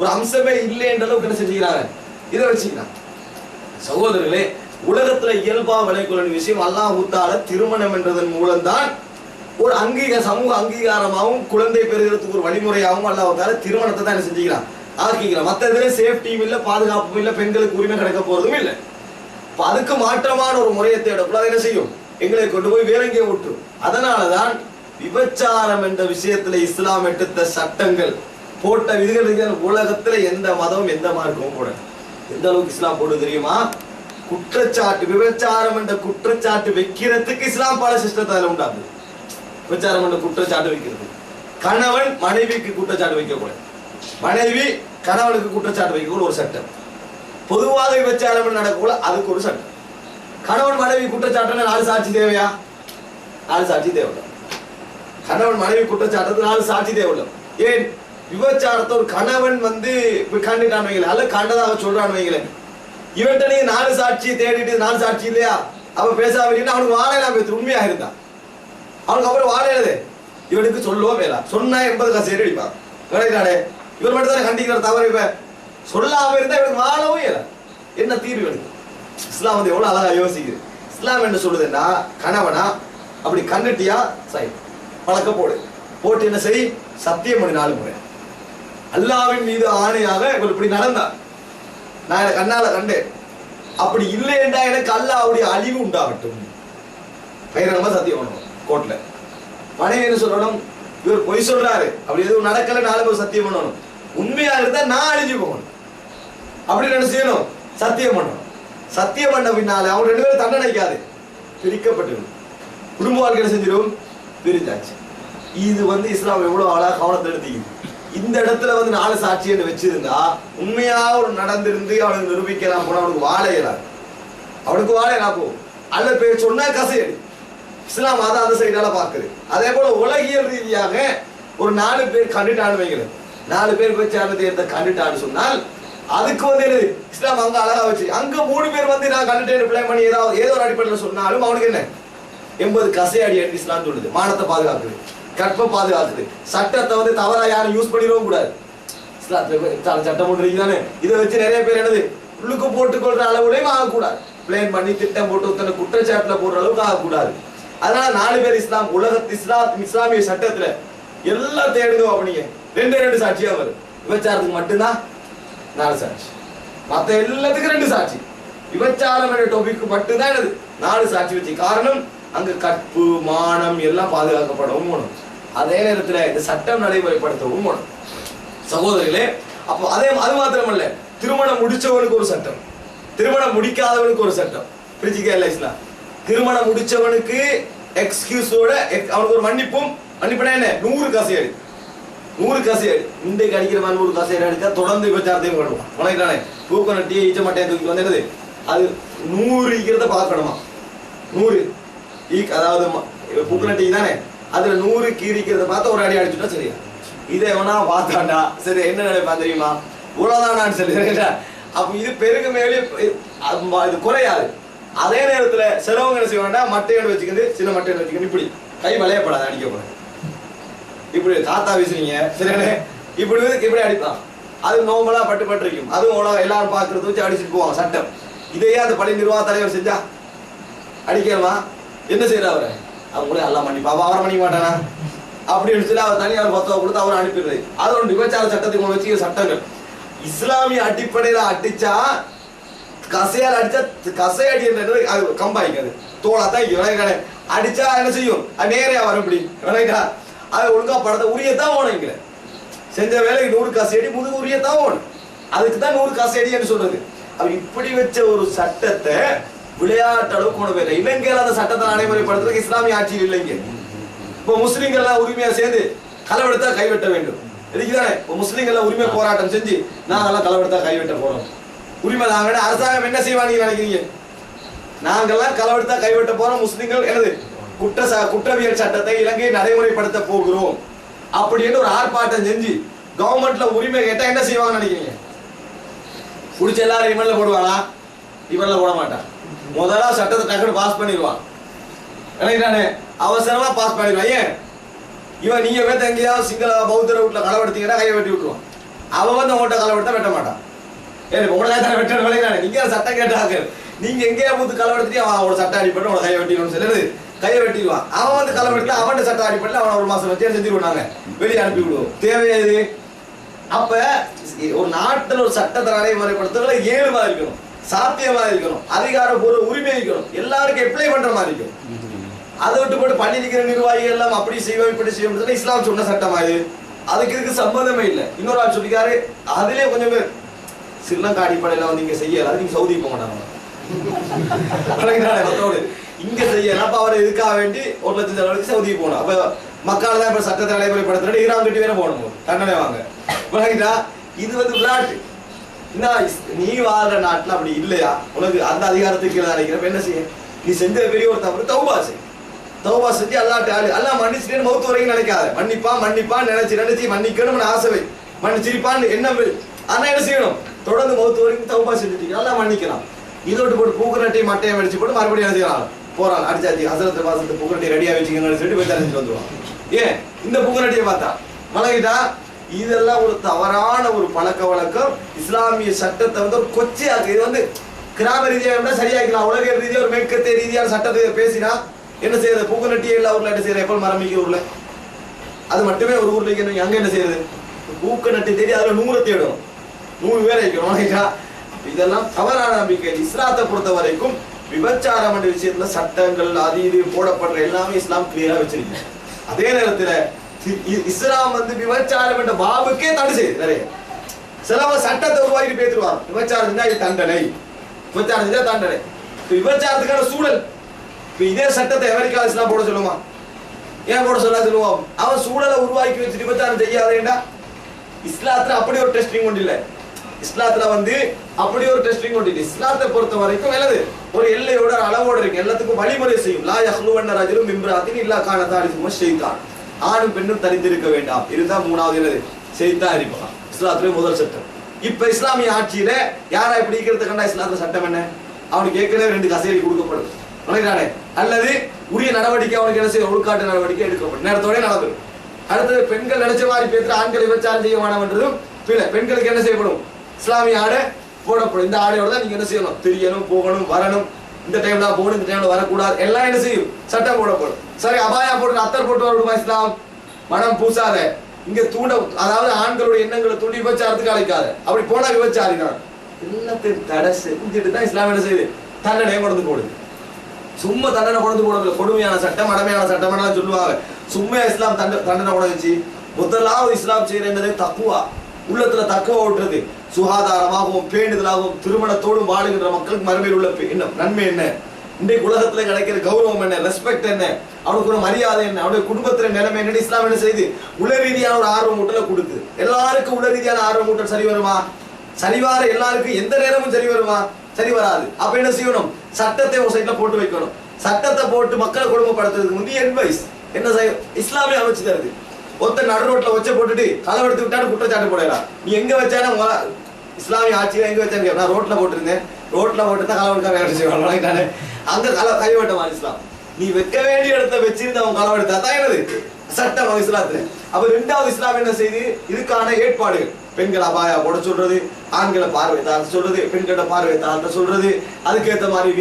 ஒரு அம்சமே இல்லை என்ற அளவுக்கு என்ன செஞ்சுக்கிறாங்க, இதை வச்சுக்கிறாங்க. சகோதரர்களே, உலகத்துல இயல்பா விளைக்கொள்ள விஷயம் அல்லாஹ் தஆலா திருமணம் என்றதன் மூலம்தான் ஒரு சமூக அங்கீகாரமாகவும் குழந்தை பெறுகிறதுக்கு ஒரு வழிமுறையாகவும் அல்லாஹ் தஆலா திருமணத்தை தான் என்ன செஞ்சுக்கிறான், ஆக்கிக்கிறான். மற்ற இதுல சேஃப்டியும் இல்லை, பாதுகாப்பும் இல்லை, பெண்களுக்கு உரிமை கிடைக்க போறதும் இல்லை. அதுக்கு மாற்றமான ஒரு முறையை தேடக்குள்ள அதை என்ன செய்யும், எங்களை கொண்டு போய் வேறங்கே விட்டுரும். அதனாலதான் விபச்சாரம் என்ற விஷயத்துல இஸ்லாம் எடுத்த சட்டங்கள் போட்ட விதிகள் உலகத்துல எந்த மதமும் எந்த மார்க்கமும் போட எந்த அளவுக்கு இஸ்லாம் போடு தெரியுமா? குற்றச்சாட்டு, விபச்சாரம் என்ற குற்றச்சாட்டு வைக்கிறதுக்கு இஸ்லாம் பல சிஸ்டத்தை அதில் உண்டாகுது. விபச்சாரம் என்ற குற்றச்சாட்டு வைக்கிறது, கணவன் மனைவிக்கு குற்றச்சாட்டு வைக்கக்கூடாது, மனைவி கணவனுக்கு குற்றச்சாட்டு வைக்கக்கூட ஒரு சட்டம். பொதுவாக விபச்சாரம் நடக்கக்கூட அதுக்கு ஒரு சட்டம். கணவன் மனைவி குற்றச்சாட்டு 4 சாட்சி தேவையா? 4 சாட்சி தேவையில்லை. கணவன் மனைவி குற்றச்சாட்டு 4 சாட்சி தேவையில்லை. ஏன்? விபச்சாரத்தை ஒரு கணவன் கண்டுட்டான் வைங்களேன், அல்ல கண்டதாக சொல்றான்னு வைங்களேன், இவன்ட்ட நீங்க 4 சாட்சியை தேடிட்டு 4 சாட்சி இல்லையா அவ பேசாம அவனுக்கு வாழையெல்லாம் பேசு உண்மையாக இருந்தான், அவனுக்கு அப்புறம் வாழையது இவனுக்கு சொல்லவோ வேலை சொன்னா 80 காசு ஏறி அடிப்பான். விளையாடே இவர் மட்டும் தானே கண்டிக்கிற தவறு. இப்ப சொல்லாம இருந்தா இவனுக்கு வாழவும் இல்லை. என்ன தீர்வு எனக்கு? இஸ்லாம் எவ்வளவு அழகா யோசிக்குது. இஸ்லாம் என்ன சொல்லுதுன்னா, கணவனா அப்படி கண்டுட்டியா சரி பழக்க போட்டு என்ன செய், சத்தியம் பண்ணி 4 முறை அல்லாஹ்வின் மீது ஆணையாக இவர் இப்படி நடந்தார், நான் எனக்கு கண்ணால கண்டேன், அப்படி இல்லை என்றா எனக்கு அல்லாஹ்வுடைய அழிவு உண்டாகட்டும். பகிரங்கமா சத்தியம் பண்ணணும் கோர்ட்ல. மனைவி என்ன சொல்லணும், இவர் பொய் சொல்றாரு, அப்படி எதுவும் நடக்கல 4 பேர் சத்தியம் பண்ணணும், உண்மையா இருந்தா நான் அழிஞ்சு போகணும் அப்படின்னு என்ன செய்யணும், சத்தியம் பண்ணணும். சத்தியம் பண்ண பின்னால அவங்க 2 பேரும் தண்டனைக்காது பிரிக்கப்பட்டு குடும்ப வாழ்க்கை செஞ்சிடும், பிரிஞ்சாச்சு. இது இஸ்லாம் எவ்வளவு அழகா கவனத்தை எடுத்தீங்க. இந்த இடத்துல 4 சாட்சியை வச்சிருந்தா உண்மையா ஒரு நடந்திருந்து அவனுக்கு நிரூபிக்கலாம் போனா அவனுக்கு வாழையலாம் போகும், அல்ல பேர் சொன்னா கசையடி. இஸ்லாம் அதை அந்த சைடால பாக்குது. அதே போல உலகியல் ரீதியாக ஒரு 4 பேர் கண்டுட்டான்னு வைக்கிறேன், 4 பேர் பேச்சாரத்தை கண்டுட்டான்னு சொன்னால் அதுக்கு என்னது இஸ்லாம் அங்க அழகா வச்சு, அங்க 3 பேர் நான் கண்டுட்டேன் பிளே பண்ணி ஏதோ ஒரு அடிப்படையில் சொன்னாலும் அவனுக்கு என்ன 80 கசையடி என்று இஸ்லாம் சொல்லுது. மானத்தை பாதுகாக்குது, கற்பை பாதுகாக்குது, சட்டத்தை தவறா யாரும் யூஸ் பண்ணிடவும் கூடாது. சட்டம் ஒன்று இருக்குதானே, இதை வச்சு நிறைய பேர் என்னது உள்ளுக்கு போட்டுக்கொள்ற அளவுலையும் ஆகக்கூடாது, பிளேன் பண்ணி திட்டம் போட்டு ஒருத்தனை குற்றச்சாட்டுல போடுற அளவுக்கு ஆகக்கூடாது. அதனால 4 பேர் இஸ்லாம் உலகத்து இஸ்லாமிய சட்டத்துல எல்லாம் தேடுங்க அப்படிங்க 2 சாட்சியா வரும். விபச்சாரத்துக்கு மட்டும்தான் 4 சாட்சி, மற்ற எல்லாத்துக்கும் 2 சாட்சி. விபச்சாரம் என்ற டாபிக் மட்டும்தான் என்னது 4 சாட்சி வச்சு. காரணம் அங்க கற்பு மானம் எல்லாம் பாதுகாக்கப்படவும் வேணும், அதே நேரத்துல இந்த சட்டம் நடைமுறைப்படுத்தவும் வேணும். சகோதரிகளே, அப்போ அது மாத்திரமல்ல, திருமணம் முடிச்சவனுக்கு ஒரு சட்டம், திருமணம் முடிக்காதவனுக்கு ஒரு சட்டம். பிரிச்சுக்கே இல்லை இஸ்லாம். திருமணம் முடிச்சவனுக்கு எக்ஸ்கியூஸோட அவனுக்கு ஒரு மன்னிப்புனா என்ன 100 கசையடி, 100 கசையடி. இன்றைக்கு அடிக்கிற மாதிரி 100 கசையடி அடிச்சா தொடர்ந்து விபச்சாரத்தையும் பண்ணுவான். உனக்குதானே தூக்க நட்டி ஈச்ச மட்டையை தூக்கி என்னது அது 100 ஈக்கிறத பார்க்கணுமா, 100 அதாவது பூக்கநட்டி தானே, அதுல 100 கீரிக்கிறத பார்த்து ஒரு அடி அடிச்சுட்டா சரியா. இதை எவனா பார்த்தாண்டா சரி என்ன நினைப்பான் தெரியுமா, உலகானான்னு சொல்லி. அப்ப இது பெருகு மேலே இது குறையாது. அதே நேரத்துல சிலவங்க என்ன செய்வாண்டா, மட்டையோட வச்சுக்கிட்டு சின்ன மட்டையோட வச்சுக்கிட்டு இப்படி கை வளையப்படாது, அடிக்கப்படாது, இப்படி காத்தா வீசுறீங்க சரியானே, இப்படி அடிப்பான். அது நோம்பலா பட்டு இருக்கும். அதுவும் எல்லாரும் பாக்குறது வச்சு அடிச்சுட்டு போவாங்க சட்டம். இதையே அந்த பள்ளி நிர்வாக தலைவர் செஞ்சா அடிக்கணுமா, என்ன செய்யற அவரை அவங்களே எல்லாம் மன்னிப்பா, அவரை மன்னிக்க மாட்டானா அப்படின்னு சொல்லி அவர் தனியார் பத்தவ கொடுத்து அவரை அனுப்பிடுறது. அது ஒரு விபச்சார சட்டத்துக்கு வச்சு சட்டங்கள். இஸ்லாமிய அடிப்படையில அடிச்சா கசையால் அடிச்சா கசையடி என்றது அது கம்பாய்க்காது, தோளா தான் இங்க அடிச்சா என்ன செய்யும், அது நேரையா வரும். இப்படி விளையாட்டா அது ஒழுங்கா படத்தை உரியத்தான் ஓணும். இங்க செஞ்ச வேலைக்கு 100 கசையடி முதுகு உரியத்தான் ஓணும். அதுக்கு தான் 100 கசையடி சொல்றது. அவர் இப்படி வச்ச ஒரு சட்டத்தை விளையாட்டு அளவுக்கு கொண்டு போயிடல. இலங்கையில அந்த சட்டத்தை நடைமுறைப்படுத்துறதுக்கு இஸ்லாமிய ஆட்சியில் இல்லைங்க. இப்போ முஸ்லீம்கள் எல்லாம் உரிமையா சேர்ந்து களவெடுத்தா கைவெட்ட வேண்டும் இருக்குதானே. இப்போ முஸ்லீம்கள் எல்லாம் உரிமை போராட்டம் செஞ்சு நாங்கெல்லாம் களவெடுத்தா கைவெட்ட போறோம், உரிமை நாங்க அரசாங்கம் என்ன செய்வாங்க நினைக்கிறீங்க? நாங்கெல்லாம் களவெடுத்தா கைவெட்ட போறோம், முஸ்லீம்கள் எனது குற்றவியல் சட்டத்தை இலங்கை நடைமுறைப்படுத்த போகிறோம் அப்படின்னு ஒரு ஆர்ப்பாட்டம் செஞ்சு கவர்மெண்ட்ல உரிமை கேட்டா என்ன செய்வாங்க நினைக்கிறீங்க? குடிச்ச எல்லாரும் இவன்ல போடுவானா? இவன்ல போட மாட்டான். முதலா சட்டத்தை டக்குனு பாஸ் பண்ணிடுவான், நினைக்கிறானே அவசரமா பாஸ் பண்ணிடுவான். ஏன் இவன் நீங்க வேத்த எங்கேயாவது சிங்கள பௌத்தர வீட்டுல களவெடுத்தீங்கன்னா கையை வெட்டி விட்டுருவான். அவன் வந்து உங்கள்கிட்ட களவெடுத்தா வெட்ட மாட்டான். ஏன் உங்களை வெட்ட விளையாட நீங்க சட்டம் கேட்டாங்க, நீங்க எங்கேயா மூத்து களவெடுத்துட்டு அவன் அவனோட சட்டம் அடிப்பட்டு உங்களை கையை வெட்டிடுவோம் சொல்லுறது, கையை வெட்டிடுவான். அவன் வந்து களவெடுத்து அவன் சட்டம் அடிப்பட்டு அவனை 1 மாசம் வச்சு செஞ்சு விடுவாங்க, வெளியே அனுப்பி விடுவோம். தேவையாது. அப்ப ஒரு நாட்டில் ஒரு சட்டத்தை நடைமுறைப்படுத்துறதுல 7 மாதிரி இருக்கணும், சாத்தியமா இருக்கணும், அதிகாரப்பூர்வ உரிமை இருக்கணும், எல்லாருக்கும் அப்ளை பண்ற மாதிரி இருக்கும். அதை விட்டு போட்டு பண்ணி நிற்கிற நிர்வாகிகள் எல்லாம் அப்படி செய்வோம் இப்படி செய்வோம் இஸ்லாம் சொன்ன சட்டமா இது? அதுக்கு இதுக்கு சம்பந்தமே இல்லை. இன்னொரு ஆள் சொல்லிக்காரு, அதுலயே கொஞ்சம் பேர் ஸ்ரீலங்கா அடிப்படையில வந்து இங்க செய்யல, நீங்க சவுதி போக மாட்டாங்க இங்க செய்யலாம். அப்ப அவர் இதுக்காக வேண்டி 1 லட்சம் செலவழிச்சு சவுதி போகணும். அப்ப மக்கள் தான் இப்ப சட்டத்தை நடைமுறைப்படுத்துற ஈரான் கட்டி வேற போகணும், தண்டனை வாங்க. இது வந்து விளையாட்டு. நீ வாழ்ற நாட்டுல அப்படி இல்லையா, உனக்கு அந்த அதிகாரத்துக்கு கீழே நினைக்கிறப்ப என்ன செய்ய? நீ செஞ்ச பெரிய ஒரு தவறு, தௌபா செய். தௌபா செஞ்சு அல்லா மன்னிச்சுட்டேன்னு மௌத்து வரைக்கும் நினைக்காத. மன்னிப்பான் நினைச்சு மன்னிக்கணும்னு ஆசை, மன்னிச்சிருப்பான்னு என்ன. ஆனா என்ன செய்யணும்? தொடர்ந்து மௌத்து வரைக்கும் தௌபா செஞ்சுட்டீங்க, நல்லா மன்னிக்கலாம். இதோட்டு போட்டு பூக்கரட்டையும் மட்டையை அடிச்சு போட்டு மறுபடியும் என்ன செய்யலாம்? போறான் அடிச்சாச்சு ஹசரத்து பாசத்து பூக்கரட்டை ரெடியா வச்சுக்கணும்னு சொல்லிட்டு போய் தெரிஞ்சு வந்துருவான். ஏன் இந்த பூக்கரட்டையை பார்த்தா மலகிட்டா? இதெல்லாம் ஒரு தவறான ஒரு பழக்க வழக்கம். இஸ்லாமிய சட்டத்தை வந்து ஒரு கொச்சையாக்கு. இது வந்து கிராம ரீதியாக சரியாக்கலாம், உலக ரீதியாக ஒரு மேற்கத்திய ரீதியான சட்டத்தை பேசினா என்ன செய்யறது? பூக்கரட்டியே எல்லா ஊர்ல என்ன செய்யறது? எப்போ மரமிக்க ஊர்ல அது மட்டுமே ஒரு ஊர்ல இருக்கணும். அங்க என்ன செய்யறது? பூக்கரட்டை தேடி அதுல 100 தேடணும், 100 பேர் வைக்கணும். இதெல்லாம் தவறான நம்பிக்கை. இஸ்லாத்தை பொறுத்த வரைக்கும் விபச்சாரம் என்ற விஷயத்துல சட்டங்கள் அது இது போடப்படுற எல்லாமே இஸ்லாம் கிளியரா வச்சிருக்கு. அதே நேரத்துல இஸ்லாம் வந்து விபச்சாரம் என்ற பாபுக்கே தடை செய்யுது. நிறைய சிலவ சட்டத்தை உருவாக்கி பேசுவாங்க, விபச்சாரம் செஞ்சா இது தண்டனை, விபச்சாரம் செஞ்சா தண்டனை. விபச்சாரத்துக்கான சூழல் இதே சட்டத்தை அமெரிக்கா இஸ்லாம் போட சொல்லுமா? ஏன் போட சொல்லுவோம்? அவன் சூழலை உருவாக்கி வச்சு விபச்சாரம் செய்யாதேண்டா. இஸ்லாத்துல அப்படி ஒரு டெஸ்டிங் ஒன்று இல்லை. இஸ்லாத்துல வந்து அப்படி ஒரு டெஸ்டிங் ஒன்று இல்லை. இஸ்லாத்தை பொறுத்த வரைக்கும் என்னது? ஒரு எல்லையோட அளவோட இருக்கு, எல்லாத்துக்கும் வழிமுறை செய்யும். லா யஹ்லுவன்ன ரஜுலும் மிம்ராத்தின் இல்லா கான தாலிசுஹுமா ஷைத்தான். ஆணும் பெண்ணும் தரித்திருக்க வேண்டாம், இதுதான் 3வது என்னது? ஷைத்தான் இருப்பான். இஸ்லாத்துல முதல் சட்டம். இப்ப இஸ்லாமிய ஆட்சியில யாரா இப்படி இருக்கிறது கண்டா இஸ்லாத்துல சட்டம் என்ன? அவனுக்கு ஏற்கனவே 2 கசேரி கொடுக்கப்படும் அல்லது உரிய நடவடிக்கை அவனுக்கு என்ன செய்ய? ஒழுக்காட்டு நடவடிக்கை எடுக்கப்படும், நேரத்தோட நடக்கும். அடுத்தது பெண்கள் நினைச்ச மாதிரி பேசுற ஆண்களை விபச்சாரம் செய்ய வேண்டாம்ன்றதும் பிள்ளை. பெண்களுக்கு என்ன செய்யப்படும்? இஸ்லாமிய ஆடை போடப்படும். இந்த ஆடையோட தான் நீங்க என்ன செய்யணும்? தெரியணும், போகணும், வரணும், இந்த டைம்ல போகணும், இந்த டைம்ல வரக்கூடாது, எல்லாம் என்ன செய்யும்? சட்டம் போடப்படும். சரி, அபாயா போட்டு அத்தர் போட்டு வரணுமா? இஸ்லாம் மனம் பூசாத, இங்க தூண்ட, அதாவது ஆண்களுடைய எண்ணங்களை தூண்டி விபச்சாரத்துக்கு அழைக்காத, அப்படி போனா விபச்சாரினான் எல்லாத்தையும் தடை செஞ்சுட்டு தான் இஸ்லாம் என்ன செய்யுது? தண்டனை கொண்டு போடுது. சும்மா தண்டனை கொண்டு போடுறது கொடுமையான சட்டம், அடமையான சட்டம் எல்லாம் சொல்லுவாங்க. சும்மா இஸ்லாம் தண்டனை கொண்டு வச்சு முதலாவது இஸ்லாம் செய்யறது தக்குவா, உள்ளத்துல தக்குவா ஓட்டுறது, சுகாதாரமாகவும் பேணுதலாகவும் திருமணத்தோடும் வாழுகின்ற மக்களுக்கு மறுமையில் உள்ள நன்மை என்ன, இன்றைக்கு உலகத்துல கிடைக்கிற கௌரவம் என்ன, ரெஸ்பெக்ட் என்ன, அவனுக்கு ஒரு மரியாதை என்ன, அவனுடைய குடும்பத்துல நிலைமை என்ன, இஸ்லாம் என்ன செய்து உள ரீதியான ஒரு ஆர்வம் ஊட்டல கொடுக்குது. எல்லாருக்கும் உள ரீதியான ஆர்வம் ஊட்டல் சரி வருமா? சரிவார எல்லாருக்கும் எந்த நேரமும் சரி வருமா? சரி வராது. அப்ப என்ன செய்யணும்? சட்டத்தை ஒரு சைட்ல போட்டு வைக்கணும். சட்டத்தை போட்டு மக்களை கொடுமைப்படுத்துறதுக்கு முந்தைய அட்வைஸ் என்ன செய்யும்? இஸ்லாமிய அமைச்சு தருது. ஒருத்தர் நடு ரோட்ல வச்ச போட்டுட்டு களவெடுத்து விட்டாலும் குற்றச்சாட்டு போடலாம். நீ எங்க வச்சாலும் இஸ்லாமிய ஆட்சியில எங்க வச்சான்னு நான் ரோட்ல போட்டிருந்தேன், ரோட்ல போட்டு தான் களவெடுக்க வேலை செய்வாங்க. அங்க கைவிட்டமா இஸ்லாம்? நீ வைக்க வேண்டிய இடத்த வச்சிருந்து அவன் களவெடுத்தா தான் என்னது சட்டம் இஸ்லாத்துல. அப்ப 2வது இஸ்லாம் என்ன செய்து? இதுக்கான ஏற்பாடுகள். பெண்கள் அபாயா போட சொல்றது, ஆண்களை பார்வை தாழ்த்த சொல்றது, பெண்களோட பார்வை தாழ்த்த சொல்றது, அதுக்கேற்ற மாதிரி வீதி